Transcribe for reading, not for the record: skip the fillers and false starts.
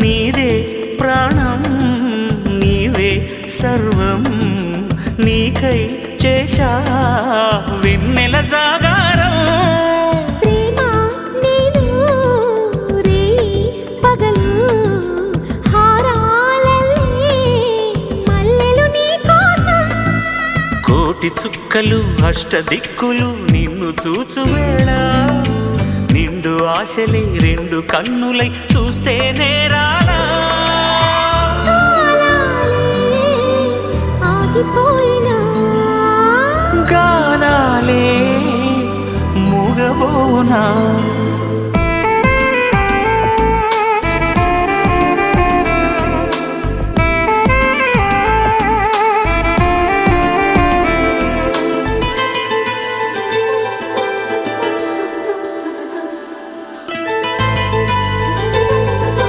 నీదే ప్రాణం నీవే సర్వం నీకై చేశా వెన్నెల జాగారం ప్రేమ నేను రే పగలు హారాలల్లే మల్లెలు నీ కోసం కోటి చుక్కలు అష్టదిక్కులు నిన్ను చూచువేళ నిండు ఆశలే రెండు కన్నులై చూస్తే నేరాలా ఆగిపోయినా గానాలే మూగబోనా